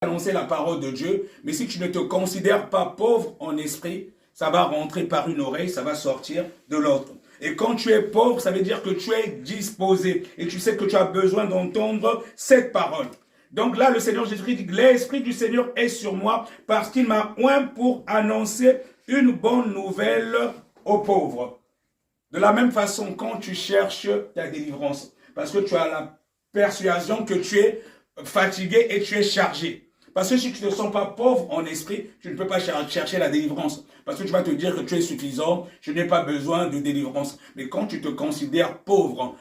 annoncer la parole de Dieu, mais si tu ne te considères pas pauvre en esprit, ça va rentrer par une oreille, ça va sortir de l'autre. Et quand tu es pauvre, ça veut dire que tu es disposé et tu sais que tu as besoin d'entendre cette parole. Donc là, le Seigneur Jésus-Christ dit, l'Esprit du Seigneur est sur moi parce qu'il m'a oint pour annoncer une bonne nouvelle aux pauvres. De la même façon, quand tu cherches ta délivrance, parce que tu as la persuasion que tu es fatigué et tu es chargé. Parce que si tu ne te sens pas pauvre en esprit, tu ne peux pas chercher la délivrance. Parce que tu vas te dire que tu es suffisant, je n'ai pas besoin de délivrance. Mais quand tu te considères pauvre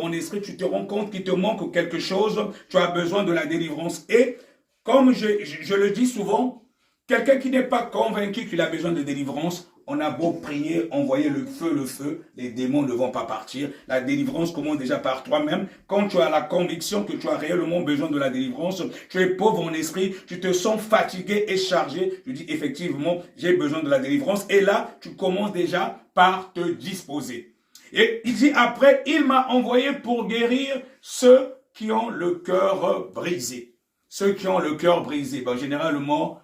en esprit, tu te rends compte qu'il te manque quelque chose, tu as besoin de la délivrance. Et comme je le dis souvent, quelqu'un qui n'est pas convaincu qu'il a besoin de délivrance, on a beau prier, envoyer le feu, les démons ne vont pas partir. La délivrance commence déjà par toi-même. Quand tu as la conviction que tu as réellement besoin de la délivrance, tu es pauvre en esprit, tu te sens fatigué et chargé. Tu dis effectivement, j'ai besoin de la délivrance. Et là, tu commences déjà par te disposer. Et il dit après, il m'a envoyé pour guérir ceux qui ont le cœur brisé. Ceux qui ont le cœur brisé. Ben, généralement,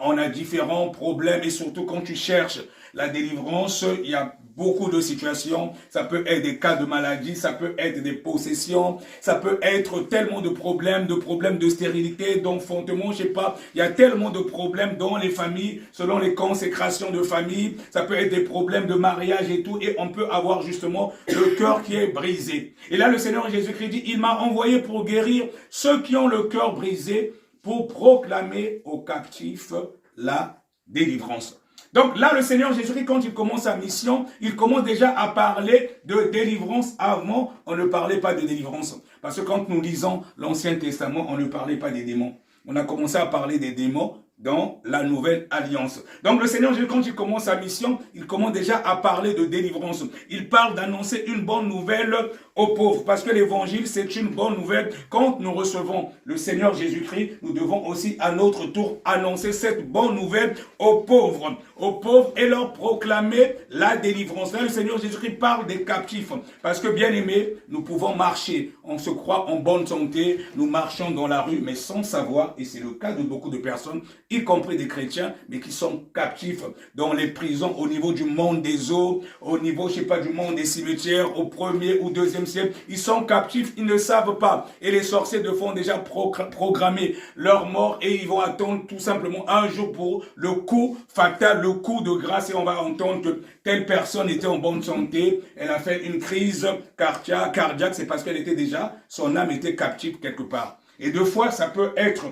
on a différents problèmes et surtout quand tu cherches la délivrance, il y a beaucoup de situations. Ça peut être des cas de maladie, ça peut être des possessions, ça peut être tellement de problèmes de stérilité, d'enfantement, je sais pas. Il y a tellement de problèmes dans les familles, selon les consécrations de famille. Ça peut être des problèmes de mariage et tout. Et on peut avoir justement le cœur qui est brisé. Et là, le Seigneur Jésus-Christ dit, il m'a envoyé pour guérir ceux qui ont le cœur brisé, pour proclamer aux captifs la délivrance. Donc là, le Seigneur Jésus-Christ, quand il commence sa mission, il commence déjà à parler de délivrance. Avant, on ne parlait pas de délivrance. Parce que quand nous lisons l'Ancien Testament, on ne parlait pas des démons. On a commencé à parler des démons dans la nouvelle alliance. Donc le Seigneur Jésus, quand il commence sa mission, il commence déjà à parler de délivrance. Il parle d'annoncer une bonne nouvelle aux pauvres. Parce que l'évangile, c'est une bonne nouvelle. Quand nous recevons le Seigneur Jésus-Christ, nous devons aussi à notre tour annoncer cette bonne nouvelle aux pauvres. Aux pauvres et leur proclamer la délivrance. Là, le Seigneur Jésus-Christ parle des captifs. Parce que bien aimés, nous pouvons marcher. On se croit en bonne santé. Nous marchons dans la rue, mais sans savoir, et c'est le cas de beaucoup de personnes, y compris des chrétiens, mais qui sont captifs dans les prisons au niveau du monde des eaux, au niveau, je sais pas, du monde des cimetières, au 1er ou 2e siècle. Ils sont captifs, ils ne savent pas. Et les sorciers de font déjà programmer leur mort et ils vont attendre tout simplement un jour pour le coup fatal, le coup de grâce. Et on va entendre que telle personne était en bonne santé, elle a fait une crise cardiaque, c'est parce qu'elle était déjà, son âme était captive quelque part. Et deux fois, ça peut être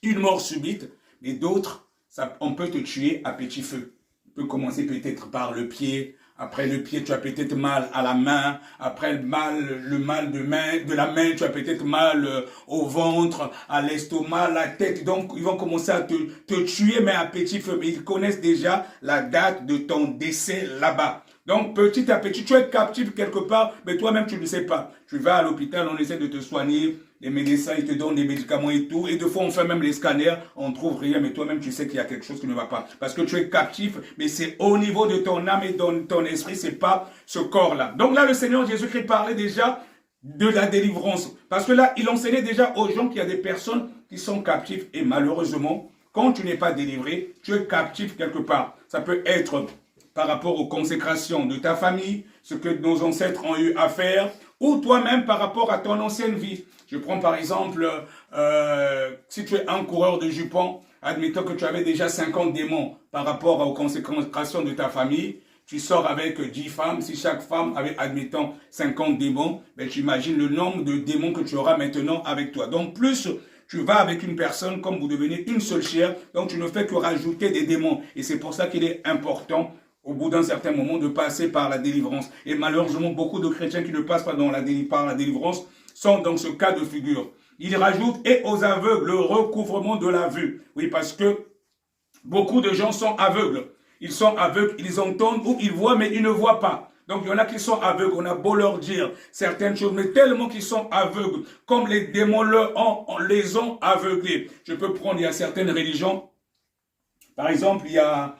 une mort subite, mais d'autres, on peut te tuer à petit feu. Tu peux commencer peut-être par le pied. Après le pied, tu as peut-être mal à la main. Après le mal de la main, tu as peut-être mal au ventre, à l'estomac, à la tête. Donc, ils vont commencer à te tuer, mais à petit feu. Mais ils connaissent déjà la date de ton décès là-bas. Donc, petit à petit, tu es captif quelque part, mais toi-même, tu ne sais pas. Tu vas à l'hôpital, on essaie de te soigner. Les médecins, ils te donnent des médicaments et tout. Et des fois, on fait même les scanners, on trouve rien, mais toi-même, tu sais qu'il y a quelque chose qui ne va pas. Parce que tu es captif, mais c'est au niveau de ton âme et de ton esprit, c'est pas ce corps-là. Donc là, le Seigneur Jésus-Christ parlait déjà de la délivrance. Parce que là, il enseignait déjà aux gens qu'il y a des personnes qui sont captives. Et malheureusement, quand tu n'es pas délivré, tu es captif quelque part. Ça peut être par rapport aux consécrations de ta famille, ce que nos ancêtres ont eu à faire, ou toi-même par rapport à ton ancienne vie. Je prends par exemple, si tu es un coureur de jupons, admettons que tu avais déjà 50 démons par rapport aux consécrations de ta famille, tu sors avec 10 femmes, si chaque femme avait, admettons, 50 démons, ben, tu imagines le nombre de démons que tu auras maintenant avec toi. Donc plus tu vas avec une personne, comme vous devenez une seule chair, donc tu ne fais que rajouter des démons. Et c'est pour ça qu'il est important, au bout d'un certain moment, de passer par la délivrance. Et malheureusement, beaucoup de chrétiens qui ne passent pas par la délivrance sont dans ce cas de figure. Il rajoute, et aux aveugles, le recouvrement de la vue. Oui, parce que beaucoup de gens sont aveugles. Ils sont aveugles, ils entendent ou ils voient, mais ils ne voient pas. Donc, il y en a qui sont aveugles, on a beau leur dire certaines choses, mais tellement qu'ils sont aveugles, comme les démons les ont aveuglés. Je peux prendre, il y a certaines religions, par exemple, il y a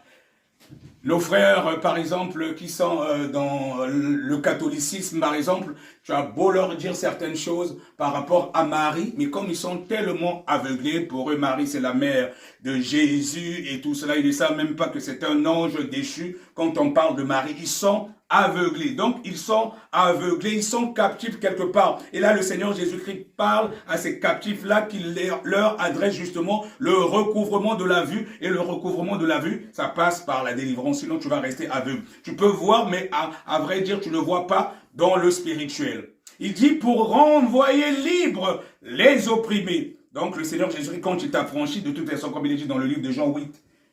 Nos frères, par exemple, qui sont dans le catholicisme, par exemple, tu as beau leur dire certaines choses par rapport à Marie, mais comme ils sont tellement aveuglés, pour eux, Marie, c'est la mère de Jésus et tout cela, ils ne savent même pas que c'est un ange déchu. Quand on parle de Marie, ils sont aveuglés. Donc, ils sont aveuglés, ils sont captifs quelque part. Et là, le Seigneur Jésus-Christ parle à ces captifs-là qu'il leur adresse justement le recouvrement de la vue. Et le recouvrement de la vue, ça passe par la délivrance, sinon tu vas rester aveugle. Tu peux voir, mais à vrai dire, tu ne vois pas dans le spirituel. Il dit pour renvoyer libres les opprimés. Donc, le Seigneur Jésus-Christ, quand il t'a franchi, de toute façon, comme il est dit dans le livre de Jean 8,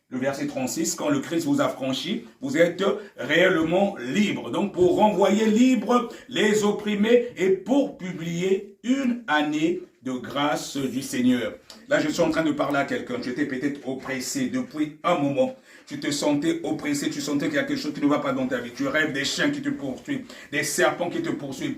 le verset 36, quand le Christ vous a franchi, vous êtes réellement libre. Donc, pour renvoyer libres les opprimés et pour publier une année de grâce du Seigneur. Là, je suis en train de parler à quelqu'un. Tu étais peut-être oppressé depuis un moment. Tu te sentais oppressé, tu sentais qu'il y a quelque chose qui ne va pas dans ta vie. Tu rêves des chiens qui te poursuivent, des serpents qui te poursuivent.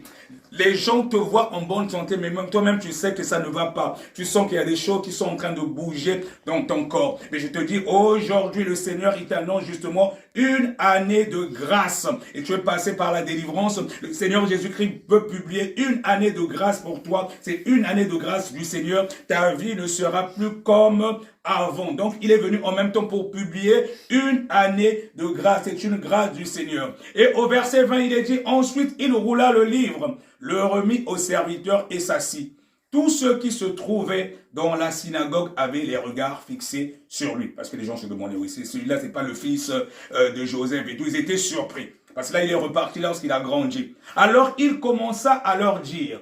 Les gens te voient en bonne santé, mais même toi-même, tu sais que ça ne va pas. Tu sens qu'il y a des choses qui sont en train de bouger dans ton corps. Mais je te dis, aujourd'hui, le Seigneur, il t'annonce justement une année de grâce. Et tu es passé par la délivrance. Le Seigneur Jésus-Christ peut publier une année de grâce pour toi. C'est une année de grâce du Seigneur. Ta vie ne sera plus comme avant. Donc, il est venu en même temps pour publier une année de grâce. C'est une grâce du Seigneur. Et au verset 20, il est dit, ensuite, il roula le livre, le remit au serviteur et s'assit. Tous ceux qui se trouvaient dans la synagogue avaient les regards fixés sur lui. Parce que les gens se demandaient, oui, celui-là, c'est pas le fils de Joseph et tout. Ils étaient surpris. Parce que là, il est reparti lorsqu'il a grandi. Alors, il commença à leur dire,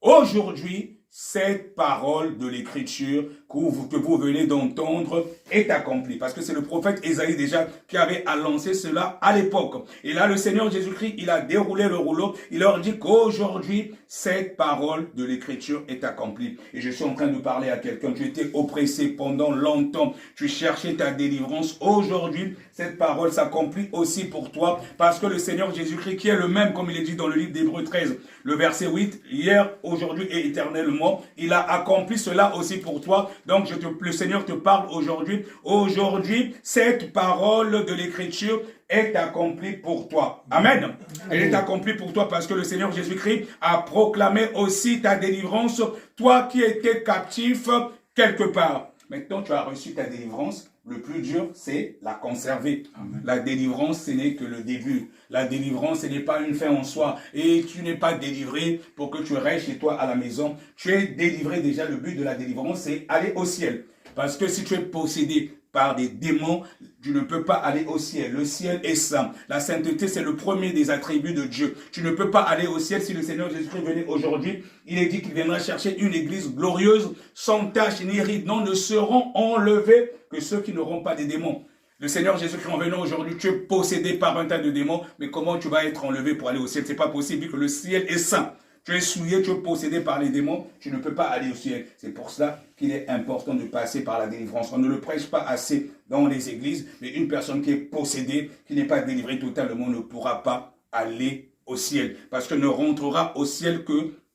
aujourd'hui, cette parole de l'écriture que vous venez d'entendre est accomplie. Parce que c'est le prophète Ésaïe déjà qui avait annoncé cela à l'époque. Et là, le Seigneur Jésus-Christ, il a déroulé le rouleau. Il leur dit qu'aujourd'hui, cette parole de l'écriture est accomplie. Et je suis en train de parler à quelqu'un. Tu étais oppressé pendant longtemps. Tu cherchais ta délivrance. Aujourd'hui, cette parole s'accomplit aussi pour toi. Parce que le Seigneur Jésus-Christ, qui est le même, comme il est dit dans le livre d'Hébreux 13, le verset 8, hier, aujourd'hui et éternellement, il a accompli cela aussi pour toi. Donc, le Seigneur te parle aujourd'hui. Aujourd'hui, cette parole de l'écriture est accomplie pour toi. Amen. Elle est accomplie pour toi parce que le Seigneur Jésus-Christ a proclamé aussi ta délivrance. Toi qui étais captif quelque part. Maintenant, tu as reçu ta délivrance. Le plus dur, c'est la conserver. Amen. La délivrance, ce n'est que le début. La délivrance, ce n'est pas une fin en soi. Et tu n'es pas délivré pour que tu restes chez toi à la maison. Tu es délivré déjà. Le but de la délivrance, c'est aller au ciel. Parce que si tu es possédé par des démons, tu ne peux pas aller au ciel. Le ciel est saint. La sainteté, c'est le premier des attributs de Dieu. Tu ne peux pas aller au ciel si le Seigneur Jésus-Christ venait aujourd'hui. Il est dit qu'il viendra chercher une église glorieuse, sans tache ni ride. Non, ne seront enlevés que ceux qui n'auront pas des démons. Le Seigneur Jésus-Christ en venant aujourd'hui, tu es possédé par un tas de démons. Mais comment tu vas être enlevé pour aller au ciel? C'est pas possible vu que le ciel est saint. Tu es souillé, tu es possédé par les démons, tu ne peux pas aller au ciel. C'est pour cela qu'il est important de passer par la délivrance. On ne le prêche pas assez dans les églises, mais une personne qui est possédée, qui n'est pas délivrée totalement, ne pourra pas aller au ciel. Parce qu'il ne rentrera au ciel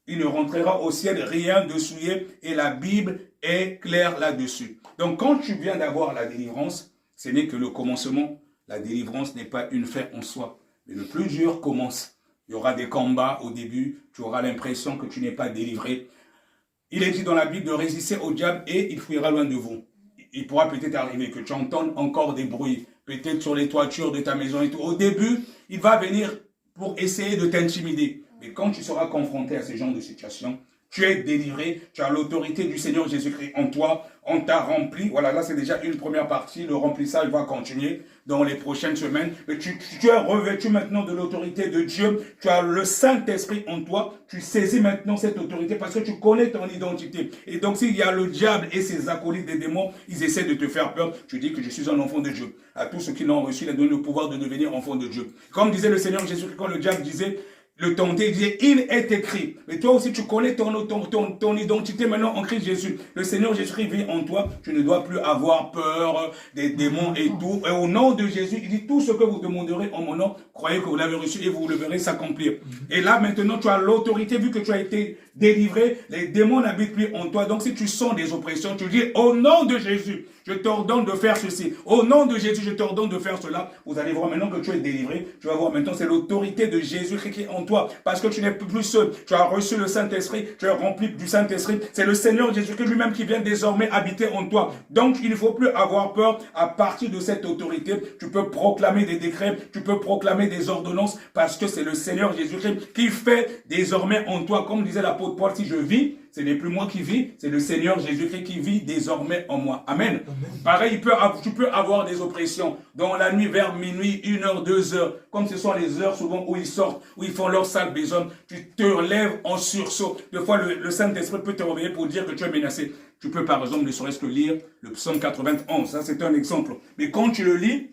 il ne rentrera au ciel rien de souillé, et la Bible est claire là-dessus. Donc quand tu viens d'avoir la délivrance, ce n'est que le commencement. La délivrance n'est pas une fin en soi, mais le plus dur commence. Il y aura des combats au début, tu auras l'impression que tu n'es pas délivré. Il est dit dans la Bible de résister au diable et il fuira loin de vous. Il pourra peut-être arriver que tu entendes encore des bruits, peut-être sur les toitures de ta maison et tout. Au début, il va venir pour essayer de t'intimider. Mais quand tu seras confronté à ce genre de situation, tu es délivré, tu as l'autorité du Seigneur Jésus-Christ en toi, on t'a rempli. Voilà, là c'est déjà une première partie, le remplissage va continuer dans les prochaines semaines. Mais tu es revêtu maintenant de l'autorité de Dieu, tu as le Saint-Esprit en toi, tu saisis maintenant cette autorité parce que tu connais ton identité. Et donc s'il y a le diable et ses acolytes des démons, ils essaient de te faire peur, tu dis que je suis un enfant de Dieu. À tous ceux qui l'ont reçu, il a donné le pouvoir de devenir enfant de Dieu. Comme disait le Seigneur Jésus-Christ, quand le diable disait, le tenter, il disait, il est écrit. Mais toi aussi, tu connais ton identité maintenant en Christ Jésus. Le Seigneur Jésus-Christ vit en toi. Tu ne dois plus avoir peur des démons et tout. Et au nom de Jésus, il dit, tout ce que vous demanderez en mon nom, croyez que vous l'avez reçu et vous le verrez s'accomplir. Et là, maintenant, tu as l'autorité, vu que tu as été délivré, les démons n'habitent plus en toi. Donc, si tu sens des oppressions, tu dis, au nom de Jésus, je t'ordonne de faire ceci. Au nom de Jésus, je t'ordonne de faire cela. Vous allez voir maintenant que tu es délivré. Tu vas voir maintenant, c'est l'autorité de Jésus qui est en toi. Parce que tu n'es plus seul. Tu as reçu le Saint-Esprit. Tu es rempli du Saint-Esprit. C'est le Seigneur Jésus-Christ lui-même qui vient désormais habiter en toi. Donc, il ne faut plus avoir peur. À partir de cette autorité, tu peux proclamer des décrets. Tu peux proclamer des ordonnances. Parce que c'est le Seigneur Jésus-Christ qui fait désormais en toi. Comme disait l'apôtre Paul, si je vis, ce n'est plus moi qui vis, c'est le Seigneur Jésus-Christ qui vit désormais en moi. Amen. Pareil, tu peux avoir des oppressions dans la nuit vers minuit, 1h, 2h, comme ce sont les heures souvent où ils sortent, où ils font leur sale besogne. Tu te relèves en sursaut. Des fois, le Saint-Esprit peut te réveiller pour dire que tu es menacé. Tu peux par exemple, ne serait-ce que lire le psaume 91. Ça, c'est un exemple. Mais quand tu le lis,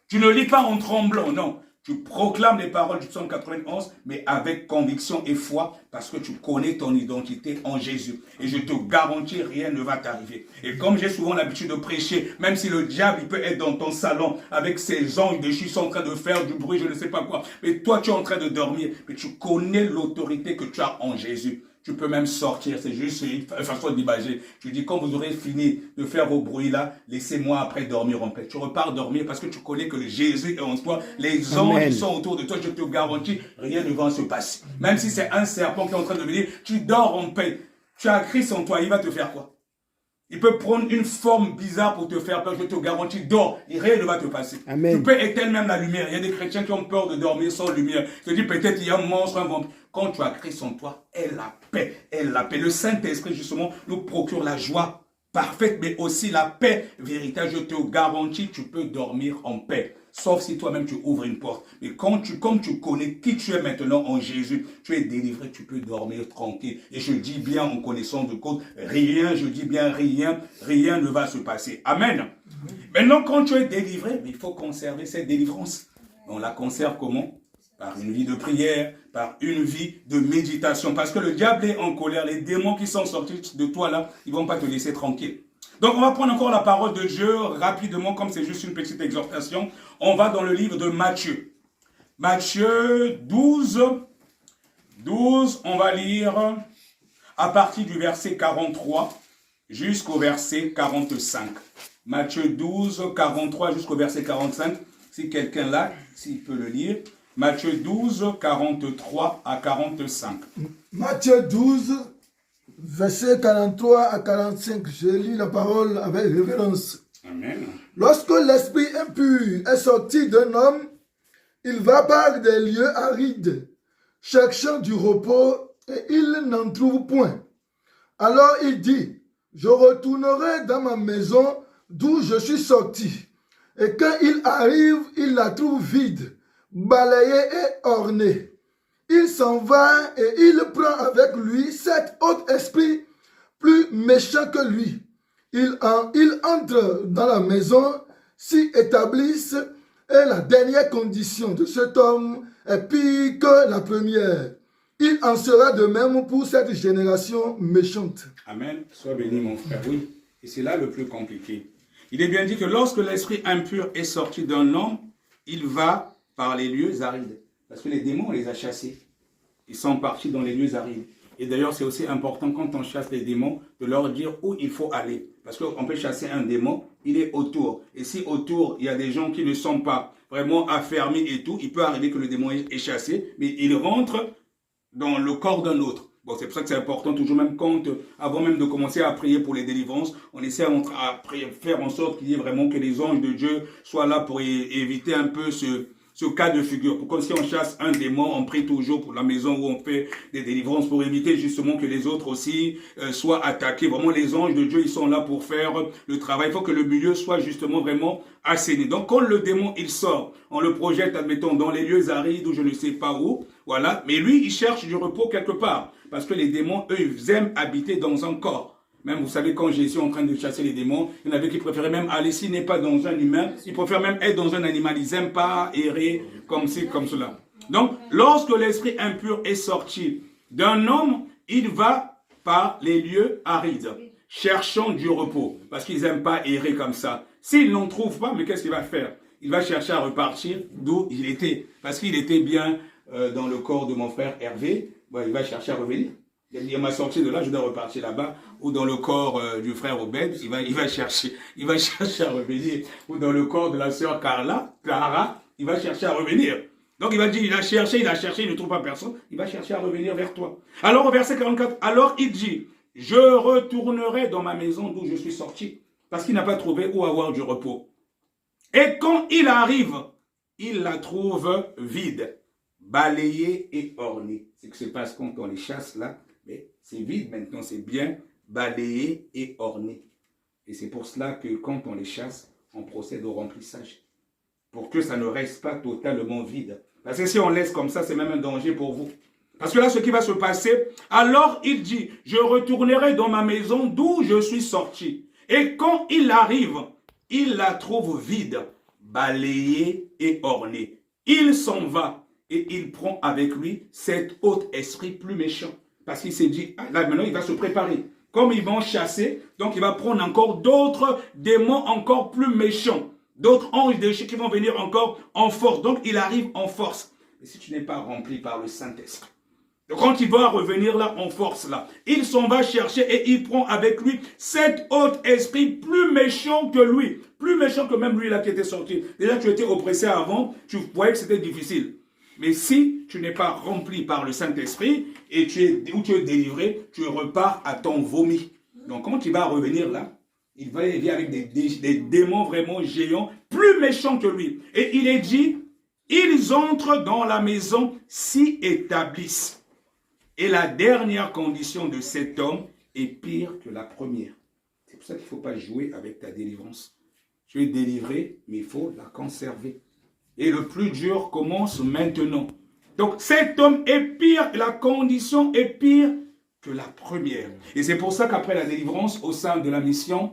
tu ne lis pas en tremblant, non. Tu proclames les paroles du psaume 91, mais avec conviction et foi, parce que tu connais ton identité en Jésus. Et je te garantis, rien ne va t'arriver. Et comme j'ai souvent l'habitude de prêcher, même si le diable il peut être dans ton salon, avec ses anges déchus, sont en train de faire du bruit, je ne sais pas quoi, mais toi tu es en train de dormir, mais tu connais l'autorité que tu as en Jésus. Tu peux même sortir, c'est juste une façon d'imager. Tu dis, quand vous aurez fini de faire vos bruits là, laissez-moi après dormir en paix. Tu repars dormir parce que tu connais que le Jésus est en toi. Les anges qui sont autour de toi, je te garantis, rien ne va se passer. Même si c'est un serpent qui est en train de venir, tu dors en paix. Tu as Christ en toi, il va te faire quoi? Il peut prendre une forme bizarre pour te faire peur. Je te garantis, dors, et rien ne va te passer. Amen. Tu peux éteindre même la lumière. Il y a des chrétiens qui ont peur de dormir sans lumière. Je te dis, peut-être il y a un monstre, un vampire. Quand tu as Christ en toi, est la paix. Est la paix. Le Saint-Esprit, justement, nous procure la joie parfaite, mais aussi la paix véritable. Je te garantis, tu peux dormir en paix. Sauf si toi-même tu ouvres une porte. Mais comme tu connais qui tu es maintenant en Jésus, tu es délivré, tu peux dormir tranquille. Et je dis bien en connaissance de cause, rien, je dis bien rien, rien ne va se passer. Amen. Maintenant, quand tu es délivré, il faut conserver cette délivrance. On la conserve comment? Par une vie de prière, par une vie de méditation. Parce que le diable est en colère. Les démons qui sont sortis de toi là, ils ne vont pas te laisser tranquille. Donc on va prendre encore la parole de Dieu rapidement, comme c'est juste une petite exhortation. On va dans le livre de Matthieu. Matthieu 12, on va lire à partir du verset 43 jusqu'au verset 45. Matthieu 12, 43 jusqu'au verset 45. Si quelqu'un là, s'il peut le lire. Matthieu 12, 43 à 45. Matthieu 12, versets 43 à 45. Je lis la parole avec révérence. Amen. Lorsque l'esprit impur est sorti d'un homme, il va par des lieux arides, cherchant du repos, et il n'en trouve point. Alors il dit, je retournerai dans ma maison d'où je suis sorti. Et quand il arrive, il la trouve vide, balayée et ornée. Il s'en va et il prend avec lui 7 autres esprits plus méchants que lui. Il entre dans la maison, s'y établissent, et la dernière condition de cet homme est pire que la première. Il en sera de même pour cette génération méchante. Amen. Sois béni, mon frère. Oui, et c'est là le plus compliqué. Il est bien dit que lorsque l'esprit impur est sorti d'un homme, il va par les lieux arides. Parce que les démons, on les a chassés. Ils sont partis dans les lieux arides. Et d'ailleurs, c'est aussi important quand on chasse les démons, de leur dire où il faut aller. Parce qu'on peut chasser un démon, il est autour. Et si autour, il y a des gens qui ne sont pas vraiment affermis et tout, il peut arriver que le démon est chassé, mais il rentre dans le corps d'un autre. Bon, c'est pour ça que c'est important, toujours même quand, avant même de commencer à prier pour les délivrances, on essaie à faire en sorte qu'il y ait vraiment que les anges de Dieu soient là pour éviter un peu ce cas de figure. Pour que si on chasse un démon, on prie toujours pour la maison où on fait des délivrances pour éviter justement que les autres aussi soient attaqués. Vraiment, les anges de Dieu, ils sont là pour faire le travail. Il faut que le milieu soit justement vraiment assaini. Donc, quand le démon, il sort, on le projette, admettons, dans les lieux arides ou je ne sais pas où, voilà. Mais lui, il cherche du repos quelque part. Parce que les démons, eux, ils aiment habiter dans un corps. Même, vous savez, quand Jésus est en train de chasser les démons, il y en avait qui préféraient même aller, s'il n'est pas dans un humain, ils préfèrent même être dans un animal. Ils n'aiment pas errer comme ci, comme cela. Donc, lorsque l'esprit impur est sorti d'un homme, il va par les lieux arides, cherchant du repos, parce qu'ils n'aiment pas errer comme ça. S'il n'en trouve pas, mais qu'est-ce qu'il va faire? Il va chercher à repartir d'où il était, parce qu'il était bien dans le corps de mon frère Hervé. Bon, il va chercher à revenir. Il m'a sorti de là, je dois repartir là-bas, ou dans le corps du frère Obed, il va chercher à revenir, ou dans le corps de la sœur Clara, il va chercher à revenir. Donc il va dire, il a cherché, il ne trouve pas personne, il va chercher à revenir vers toi. Alors au verset 44, alors il dit, je retournerai dans ma maison d'où je suis sorti, parce qu'il n'a pas trouvé où avoir du repos. Et quand il arrive, il la trouve vide, balayée et ornée. C'est ce qui se passe quand on les chasse là, mais c'est vide maintenant, c'est bien balayé et orné. Et c'est pour cela que quand on les chasse, on procède au remplissage, pour que ça ne reste pas totalement vide. Parce que si on laisse comme ça, c'est même un danger pour vous. Parce que là, ce qui va se passer, alors il dit, je retournerai dans ma maison d'où je suis sorti. Et quand il arrive, il la trouve vide, balayée et ornée. Il s'en va et il prend avec lui cet autre esprit plus méchant. Parce qu'il s'est dit, là maintenant il va se préparer. Comme ils vont chasser, donc il va prendre encore d'autres démons encore plus méchants. D'autres anges déchus qui vont venir encore en force. Donc, il arrive en force. Et si tu n'es pas rempli par le Saint-Esprit, donc quand il va revenir là en force là, il s'en va chercher et il prend avec lui cet autre esprit plus méchant que lui. Plus méchant que même lui là qui était sorti. Déjà, tu étais oppressé avant, tu voyais que c'était difficile. Mais si tu n'es pas rempli par le Saint-Esprit et tu es délivré, tu repars à ton vomi. Donc, quand il va revenir là, il va avec des démons vraiment géants, plus méchants que lui. Et il est dit, ils entrent dans la maison, s'y établissent. Et la dernière condition de cet homme est pire que la première. C'est pour ça qu'il ne faut pas jouer avec ta délivrance. Tu es délivré, mais il faut la conserver. Et le plus dur commence maintenant. Donc cet homme est pire, la condition est pire que la première. Et c'est pour ça qu'après la délivrance, au sein de la mission,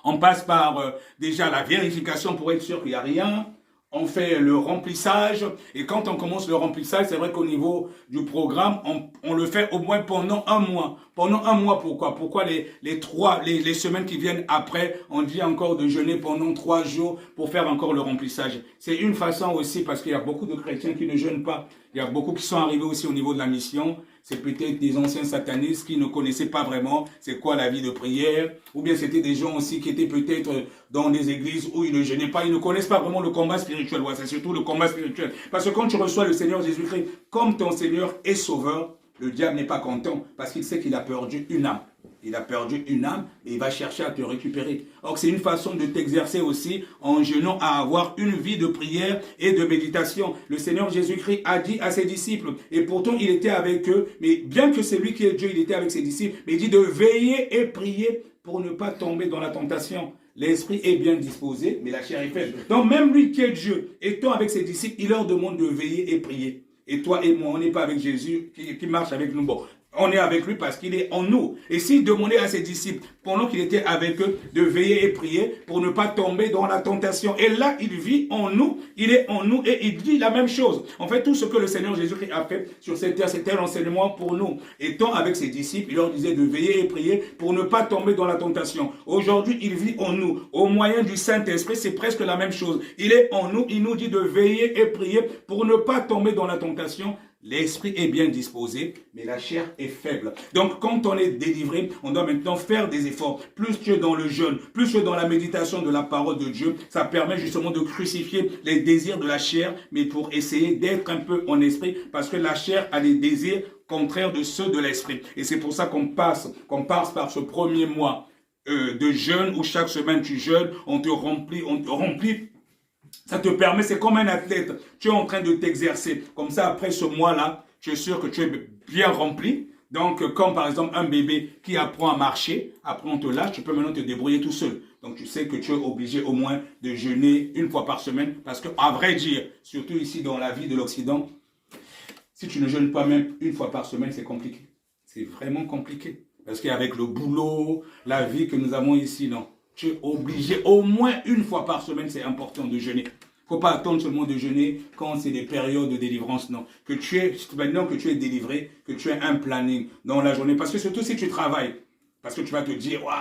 on passe par déjà la vérification pour être sûr qu'il n'y a rien. On fait le remplissage. Et quand on commence le remplissage, c'est vrai qu'au niveau du programme, on le fait au moins pendant un mois. Pendant un mois, pourquoi? Pourquoi les semaines qui viennent après, on dit encore de jeûner pendant 3 jours pour faire encore le remplissage. C'est une façon aussi, parce qu'il y a beaucoup de chrétiens qui ne jeûnent pas. Il y a beaucoup qui sont arrivés aussi au niveau de la mission. C'est peut-être des anciens satanistes qui ne connaissaient pas vraiment c'est quoi la vie de prière. Ou bien c'était des gens aussi qui étaient peut-être dans des églises où ils ne jeûnaient pas. Ils ne connaissent pas vraiment le combat spirituel. Ouais, c'est surtout le combat spirituel. Parce que quand tu reçois le Seigneur Jésus-Christ comme ton Seigneur et Sauveur, le diable n'est pas content parce qu'il sait qu'il a perdu une âme. Il a perdu une âme et il va chercher à te récupérer. Or, c'est une façon de t'exercer aussi en jeûnant à avoir une vie de prière et de méditation. Le Seigneur Jésus-Christ a dit à ses disciples, et pourtant il était avec eux, mais bien que c'est lui qui est Dieu, il était avec ses disciples, mais il dit de veiller et prier pour ne pas tomber dans la tentation. L'esprit est bien disposé, mais la chair est faible. Donc même lui qui est Dieu, étant avec ses disciples, il leur demande de veiller et prier. Et toi et moi, on n'est pas avec Jésus qui marche avec nous. Bon, on est avec lui parce qu'il est en nous. Et s'il demandait à ses disciples, pendant qu'il était avec eux, de veiller et prier pour ne pas tomber dans la tentation. Et là, il vit en nous, il est en nous et il dit la même chose. En fait, tout ce que le Seigneur Jésus-Christ a fait sur cette terre, c'était l'enseignement pour nous. Étant avec ses disciples, il leur disait de veiller et prier pour ne pas tomber dans la tentation. Aujourd'hui, il vit en nous. Au moyen du Saint-Esprit, c'est presque la même chose. Il est en nous, il nous dit de veiller et prier pour ne pas tomber dans la tentation. L'esprit est bien disposé, mais la chair est faible. Donc, quand on est délivré, on doit maintenant faire des efforts. Plus tu es dans le jeûne, plus tu es dans la méditation de la parole de Dieu, ça permet justement de crucifier les désirs de la chair, mais pour essayer d'être un peu en esprit, parce que la chair a des désirs contraires de ceux de l'esprit. Et c'est pour ça qu'on passe par ce premier mois de jeûne, où chaque semaine tu jeûnes, on te remplit. Ça te permet, c'est comme un athlète, tu es en train de t'exercer. Comme ça, après ce mois-là, tu es sûr que tu es bien rempli. Donc, comme par exemple un bébé qui apprend à marcher, après on te lâche, tu peux maintenant te débrouiller tout seul. Donc, tu sais que tu es obligé au moins de jeûner 1 fois par semaine. Parce que, à vrai dire, surtout ici dans la vie de l'Occident, si tu ne jeûnes pas même 1 fois par semaine, c'est compliqué. C'est vraiment compliqué. Parce qu'avec le boulot, la vie que nous avons ici, non. Tu es obligé au moins 1 fois par semaine, c'est important de jeûner. faut pas attendre seulement de jeûner quand c'est des périodes de délivrance, non. Maintenant que tu es délivré, que tu aies un planning dans la journée. Parce que surtout si tu travailles, parce que tu vas te dire, waouh,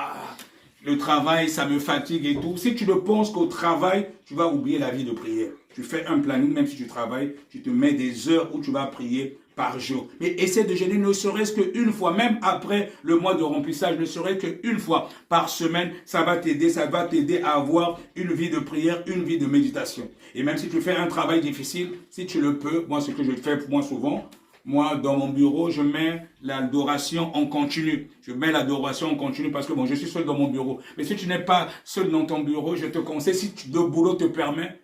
le travail, ça me fatigue et tout. Si tu ne penses qu'au travail, tu vas oublier la vie de prière. Tu fais un planning, même si tu travailles, tu te mets des heures où tu vas prier par jour. Mais essaie de jeûner ne serait-ce qu'une fois, même après le mois de remplissage, ne serait-ce qu'une fois par semaine, ça va t'aider à avoir une vie de prière, une vie de méditation. Et même si tu fais un travail difficile, si tu le peux, moi ce que je fais moi souvent, moi, dans mon bureau, je mets l'adoration en continu. Je mets l'adoration en continu parce que bon, je suis seul dans mon bureau. Mais si tu n'es pas seul dans ton bureau, je te conseille, si le boulot te permet,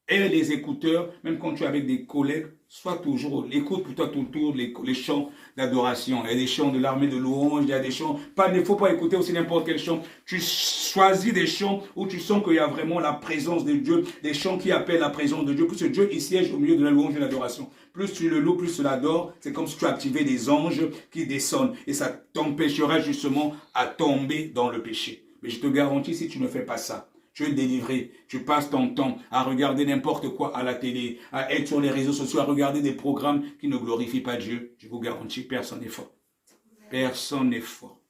et les écouteurs, même quand tu es avec des collègues, sois toujours, écoute plutôt autour les chants d'adoration. Il y a des chants de l'armée de louange, il y a des chants, il ne faut pas écouter aussi n'importe quel chant. Tu choisis des chants où tu sens qu'il y a vraiment la présence de Dieu, des chants qui appellent la présence de Dieu. Plus Dieu, il siège au milieu de la louange et de l'adoration. Plus tu le loues, plus tu l'adores, c'est comme si tu activais des anges qui descendent. Et ça t'empêchera justement à tomber dans le péché. Mais je te garantis, si tu ne fais pas ça, tu es délivré, tu passes ton temps à regarder n'importe quoi à la télé, à être sur les réseaux sociaux, à regarder des programmes qui ne glorifient pas Dieu. Je vous garantis, personne n'est fort. Personne n'est fort.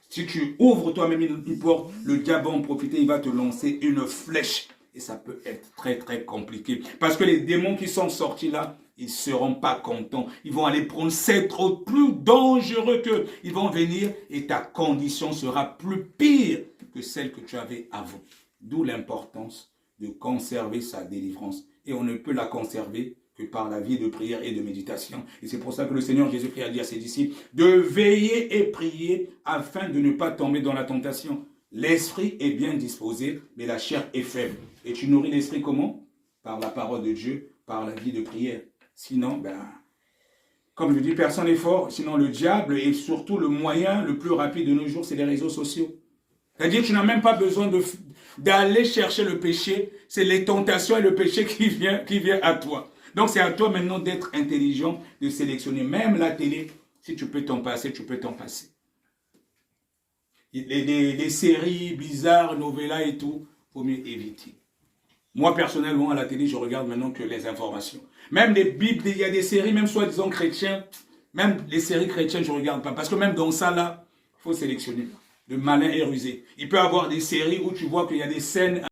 Si tu ouvres toi-même une porte, le diable va en profiter, il va te lancer une flèche. Et ça peut être très très compliqué. Parce que les démons qui sont sortis là, ils ne seront pas contents. Ils vont aller prendre cet autre plus dangereux qu'eux. Ils vont venir et ta condition sera plus pire que celle que tu avais avant. D'où l'importance de conserver sa délivrance. Et on ne peut la conserver que par la vie de prière et de méditation. Et c'est pour ça que le Seigneur Jésus-Christ a dit à ses disciples de veiller et prier afin de ne pas tomber dans la tentation. L'esprit est bien disposé, mais la chair est faible. Et tu nourris l'esprit comment? Par la parole de Dieu, par la vie de prière. Sinon, comme je dis, personne n'est fort. Sinon, le diable est surtout le moyen le plus rapide de nos jours, c'est les réseaux sociaux. C'est-à-dire que tu n'as même pas besoin d'aller chercher le péché. C'est les tentations et le péché qui vient à toi. Donc, c'est à toi maintenant d'être intelligent, de sélectionner. Même la télé, si tu peux t'en passer, tu peux t'en passer. Les séries bizarres, novellas et tout, il faut mieux éviter. Moi, personnellement, à la télé, je regarde maintenant que les informations. Même les Bibles, il y a des séries, même soi-disant chrétiens, même les séries chrétiennes, je ne regarde pas. Parce que même dans ça, là, il faut sélectionner. Le malin est rusé. Il peut y avoir des séries où tu vois qu'il y a des scènes